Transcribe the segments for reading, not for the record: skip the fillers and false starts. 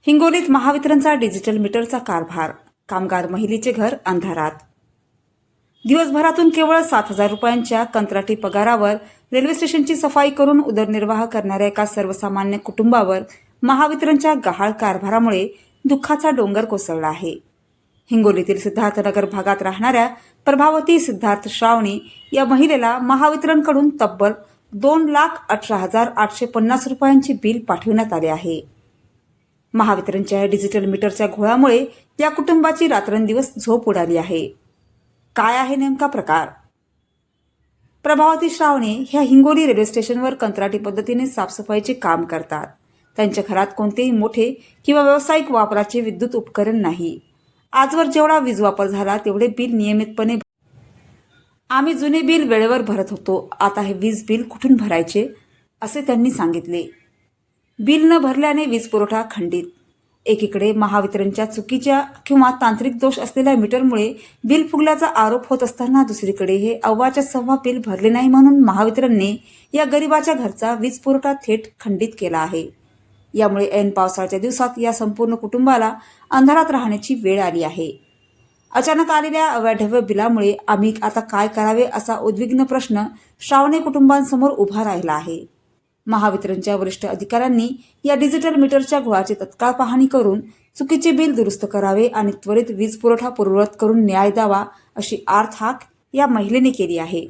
हिंगोलीत महावितरणचा डिजिटल मीटरचा कारभार, कामगार महिलेचे घर अंधारात। दिवसभरातून केवळ 7,000 रुपयांच्या कंत्राटी पगारावर रेल्वे स्टेशनची सफाई करून उदरनिर्वाह करणाऱ्या एका सर्वसामान्य कुटुंबावर महावितरणच्या गहाळ कारभारामुळे दुःखाचा डोंगर कोसळला आहे। हिंगोलीतील सिद्धार्थनगर भागात राहणाऱ्या प्रभावती सिद्धार्थ श्रावणी या महिलेला महावितरणकडून तब्बल 2,18,850 रुपयांचे बिल पाठविण्यात आले आहे। महावितरणच्या डिजिटल मीटरच्या घोळामुळे या कुटुंबाची रात्रंदिवस झोप उडाली आहे। काय आहे नेमका प्रकार? प्रभावती श्रावणे ह्या हिंगोली रेल्वे स्टेशनवर कंत्राटी पद्धतीने साफसफाईचे काम करतात। त्यांच्या घरात कोणतेही मोठे किंवा व्यावसायिक वापराचे विद्युत उपकरण नाही। आजवर जेवढा वीज वापर झाला तेवढे बिल नियमितपणे आम्ही जुने बिल वेळेवर भरत होतो, आता हे वीज बिल कुठून भरायचे असे त्यांनी सांगितले। बिल न भरल्याने वीज पुरवठा खंडित। एकीकडे महावितरणच्या चुकीच्या किंवा तांत्रिक दोष असलेल्या मीटरमुळे बिल फुगल्याचा आरोप होत असताना दुसरीकडे हे अव्वाच्या सव्वा बिल भरले नाही म्हणून महावितरणने या गरिबाच्या घरचा वीज पुरवठा थेट खंडित केला आहे। यामुळे ऐन पावसाळ्याच्या दिवसात या संपूर्ण कुटुंबाला अंधारात राहण्याची वेळ आली आहे। अचानक आलेल्या अवाढव्य बिलामुळे आम्ही आता काय करावे असा उद्विग्न प्रश्न श्रावणे कुटुंबांसमोर उभा राहिला आहे। महावितरणच्या वरिष्ठ अधिकाऱ्यांनी या डिजिटल मीटरच्या घोळाची तत्काळ पाहणी करून चुकीचे बिल दुरुस्त करावे आणि त्वरित वीज पुरवठा पूर्ववत करून न्याय द्यावा अशी आर्त हाक या महिलेने केली आहे।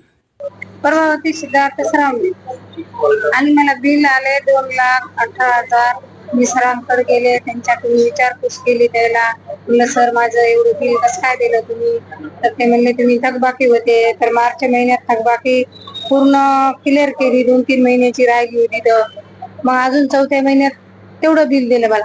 प्रभावती सिद्धार्थ श्रावणे आणि मला बिल आले 2,18,000। मी सरांकडे गेले, त्यांच्याकडून विचारपूस केली त्याला, म्हणलं सर माझं एवढं बिल कसं काय दिलं तुम्ही? तर ते म्हणले तुम्ही थकबाकी होते, तर मार्च महिन्यात थकबाकी पूर्ण क्लिअर केली, 2-3 महिन्याची राहिली होती, तर मग अजून चौथ्या महिन्यात तेवढं बिल दिलं मला,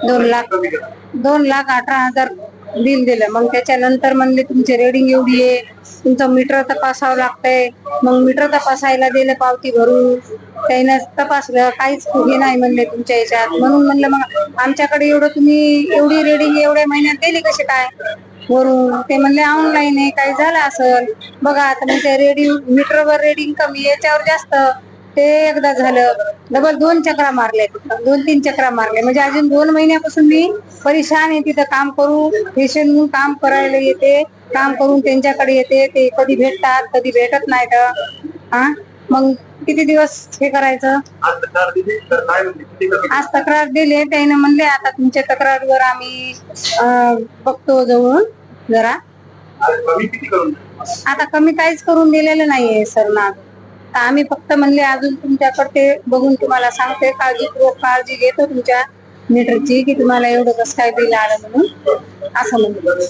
2,18,000 बिल दिलं। मग त्याच्यानंतर म्हणले तुमची रेडिंग एवढी आहे, तुमचं मीटर तपासावं लागतंय। मग मीटर तपासायला दिलं पावती भरून, त्यानं तपासलं, काहीच हे नाही म्हणले तुमच्या याच्यात। म्हणून म्हणलं मग आमच्याकडे एवढं तुम्ही एवढी रेडिंग एवढ्या महिन्यात दिली कशी काय वरून? ते म्हणले ऑनलाईन आहे, काही झालं असेल बघा। आता मग ते रेडिंग मीटरवर रेडिंग कमी, याच्यावर जास्त, ते एकदा झालं, डबल 2 चक्रा मारले, 2-3 चक्रा मारले। म्हणजे अजून 2 महिन्यापासून मी परेशान आहे। तिथं काम करू पेशंट म्हणून काम करायला येते, काम करून त्यांच्याकडे येते, ते कधी भेटतात कधी भेटत नाहीत। हा मग किती दिवस हे करायचं? आज तक्रार दिली, त्याने म्हणले आता तुमच्या तक्रारीवर आम्ही बघतो जवळून जरा। आता कमी काहीच करून दिलेलं नाहीये सर ना। आम्ही फक्त म्हणले अजून तुमच्याकडे ते बघून तुम्हाला सांगते, काळजी घेतो तुमच्या मीटरची, की तुम्हाला एवढं कसं काय बिल आलं म्हणून असं म्हणलं।